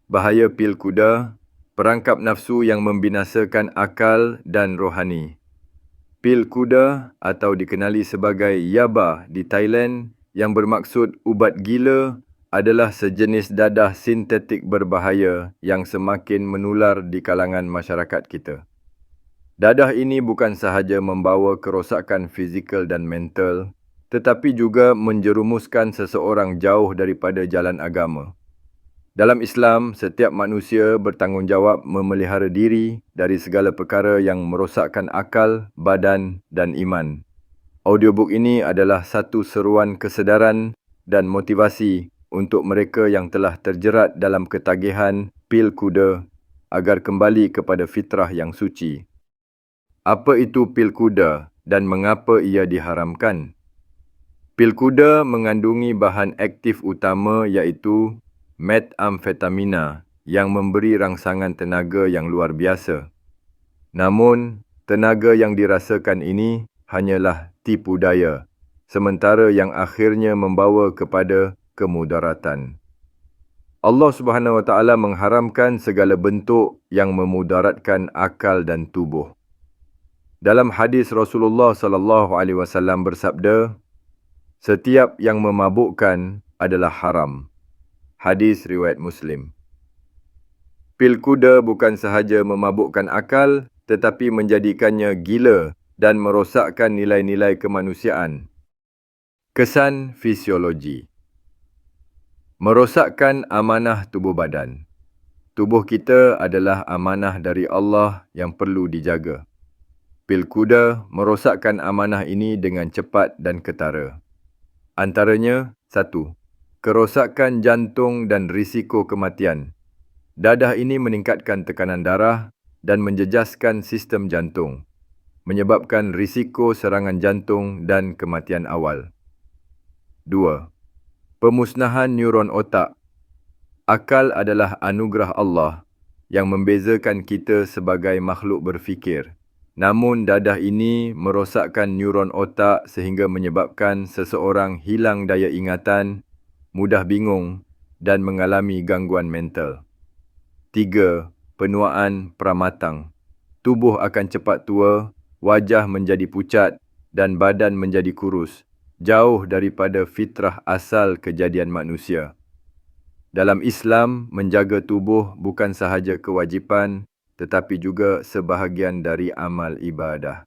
Bahaya pil kuda, perangkap nafsu yang membinasakan akal dan rohani. Pil kuda atau dikenali sebagai yaba di Thailand yang bermaksud ubat gila adalah sejenis dadah sintetik berbahaya yang semakin menular di kalangan masyarakat kita. Dadah ini bukan sahaja membawa kerosakan fizikal dan mental, tetapi juga menjerumuskan seseorang jauh daripada jalan agama. Dalam Islam, setiap manusia bertanggungjawab memelihara diri dari segala perkara yang merosakkan akal, badan dan iman. Audiobook ini adalah satu seruan kesedaran dan motivasi untuk mereka yang telah terjerat dalam ketagihan pil kuda agar kembali kepada fitrah yang suci. Apa itu pil kuda dan mengapa ia diharamkan? Pil kuda mengandungi bahan aktif utama iaitu metamfetamina yang memberi rangsangan tenaga yang luar biasa. Namun, tenaga yang dirasakan ini hanyalah tipu daya, sementara yang akhirnya membawa kepada kemudaratan. Allah Subhanahu Wa Taala mengharamkan segala bentuk yang memudaratkan akal dan tubuh. Dalam hadis Rasulullah sallallahu alaihi wasallam bersabda, "Setiap yang memabukkan adalah haram." Hadis riwayat Muslim. Pil kuda bukan sahaja memabukkan akal, tetapi menjadikannya gila dan merosakkan nilai-nilai kemanusiaan. Kesan fisiologi. Merosakkan amanah tubuh badan. Tubuh kita adalah amanah dari Allah yang perlu dijaga. Pil kuda merosakkan amanah ini dengan cepat dan ketara. Antaranya, 1. Kerosakan jantung dan risiko kematian. Dadah ini meningkatkan tekanan darah dan menjejaskan sistem jantung, menyebabkan risiko serangan jantung dan kematian awal. 2. Pemusnahan neuron otak. Akal adalah anugerah Allah yang membezakan kita sebagai makhluk berfikir. Namun dadah ini merosakkan neuron otak sehingga menyebabkan seseorang hilang daya ingatan, mudah bingung dan mengalami gangguan mental. 3. Penuaan pramatang. Tubuh akan cepat tua, wajah menjadi pucat dan badan menjadi kurus, jauh daripada fitrah asal kejadian manusia. Dalam Islam, menjaga tubuh bukan sahaja kewajipan, tetapi juga sebahagian dari amal ibadah.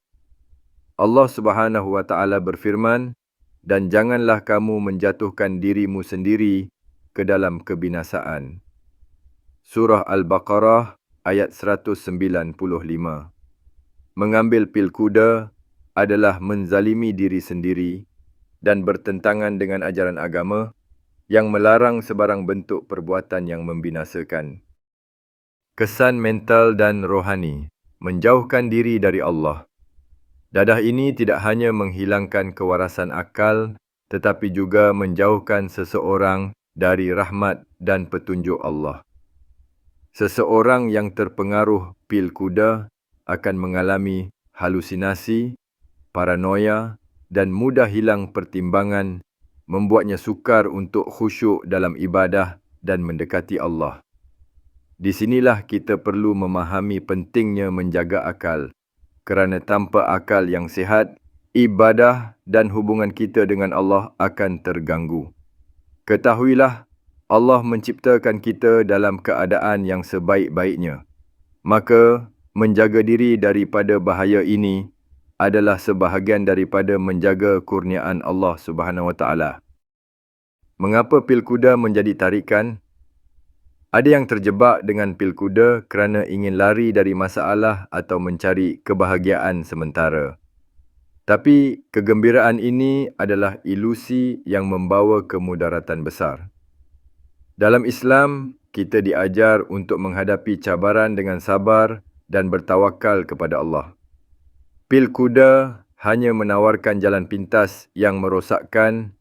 Allah Subhanahu Wa Taala berfirman, "Dan janganlah kamu menjatuhkan dirimu sendiri ke dalam kebinasaan." Surah Al-Baqarah ayat 195. Mengambil pil kuda adalah menzalimi diri sendiri dan bertentangan dengan ajaran agama yang melarang sebarang bentuk perbuatan yang membinasakan. Kesan mental dan rohani. Menjauhkan diri dari Allah. Dadah ini tidak hanya menghilangkan kewarasan akal, tetapi juga menjauhkan seseorang dari rahmat dan petunjuk Allah. Seseorang yang terpengaruh pil kuda akan mengalami halusinasi, paranoia dan mudah hilang pertimbangan, membuatnya sukar untuk khusyuk dalam ibadah dan mendekati Allah. Di sinilah kita perlu memahami pentingnya menjaga akal, kerana tanpa akal yang sihat, ibadah dan hubungan kita dengan Allah akan terganggu. Ketahuilah, Allah menciptakan kita dalam keadaan yang sebaik-baiknya. Maka, menjaga diri daripada bahaya ini adalah sebahagian daripada menjaga kurniaan Allah Subhanahu Wa Taala. Mengapa pil kuda menjadi tarikan? Ada yang terjebak dengan pil kuda kerana ingin lari dari masalah atau mencari kebahagiaan sementara. Tapi, kegembiraan ini adalah ilusi yang membawa kemudaratan besar. Dalam Islam, kita diajar untuk menghadapi cabaran dengan sabar dan bertawakal kepada Allah. Pil kuda hanya menawarkan jalan pintas yang merosakkan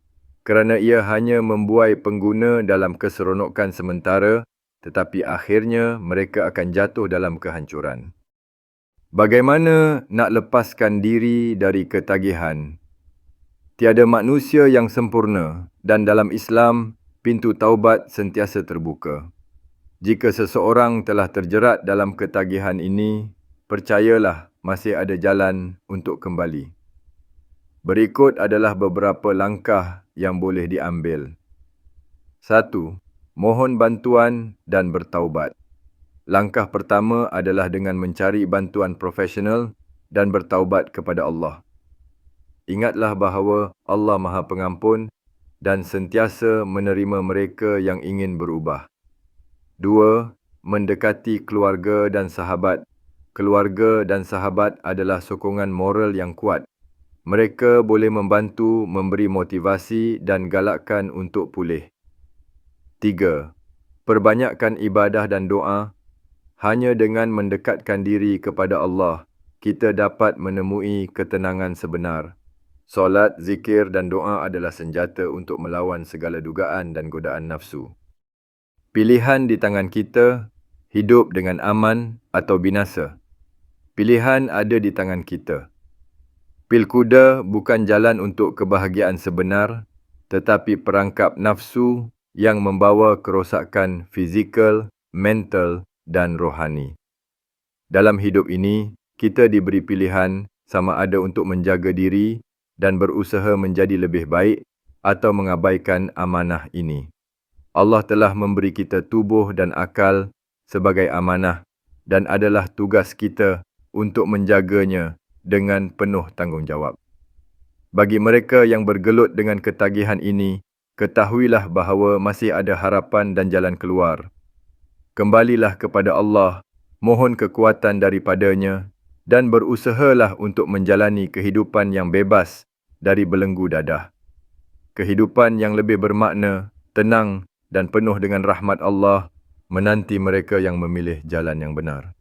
kerana ia hanya membuai pengguna dalam keseronokan sementara, tetapi akhirnya mereka akan jatuh dalam kehancuran. Bagaimana nak lepaskan diri dari ketagihan? Tiada manusia yang sempurna dan dalam Islam, pintu taubat sentiasa terbuka. Jika seseorang telah terjerat dalam ketagihan ini, percayalah masih ada jalan untuk kembali. Berikut adalah beberapa langkah yang boleh diambil. 1. Mohon bantuan dan bertaubat. Langkah pertama adalah dengan mencari bantuan profesional dan bertaubat kepada Allah. Ingatlah bahawa Allah Maha Pengampun dan sentiasa menerima mereka yang ingin berubah. 2. Mendekati keluarga dan sahabat. Keluarga dan sahabat adalah sokongan moral yang kuat. Mereka boleh membantu, memberi motivasi dan galakkan untuk pulih. 3. Perbanyakkan ibadah dan doa. Hanya dengan mendekatkan diri kepada Allah, kita dapat menemui ketenangan sebenar. Solat, zikir dan doa adalah senjata untuk melawan segala dugaan dan godaan nafsu. Pilihan di tangan kita, hidup dengan aman atau binasa. Pilihan ada di tangan kita. Pilkuda bukan jalan untuk kebahagiaan sebenar, tetapi perangkap nafsu yang membawa kerosakan fizikal, mental dan rohani. Dalam hidup ini, kita diberi pilihan sama ada untuk menjaga diri dan berusaha menjadi lebih baik atau mengabaikan amanah ini. Allah telah memberi kita tubuh dan akal sebagai amanah dan adalah tugas kita untuk menjaganya dengan penuh tanggungjawab. Bagi mereka yang bergelut dengan ketagihan ini, ketahuilah bahawa masih ada harapan dan jalan keluar. Kembalilah kepada Allah, mohon kekuatan daripadanya dan berusahalah untuk menjalani kehidupan yang bebas dari belenggu dadah. Kehidupan yang lebih bermakna, tenang dan penuh dengan rahmat Allah menanti mereka yang memilih jalan yang benar.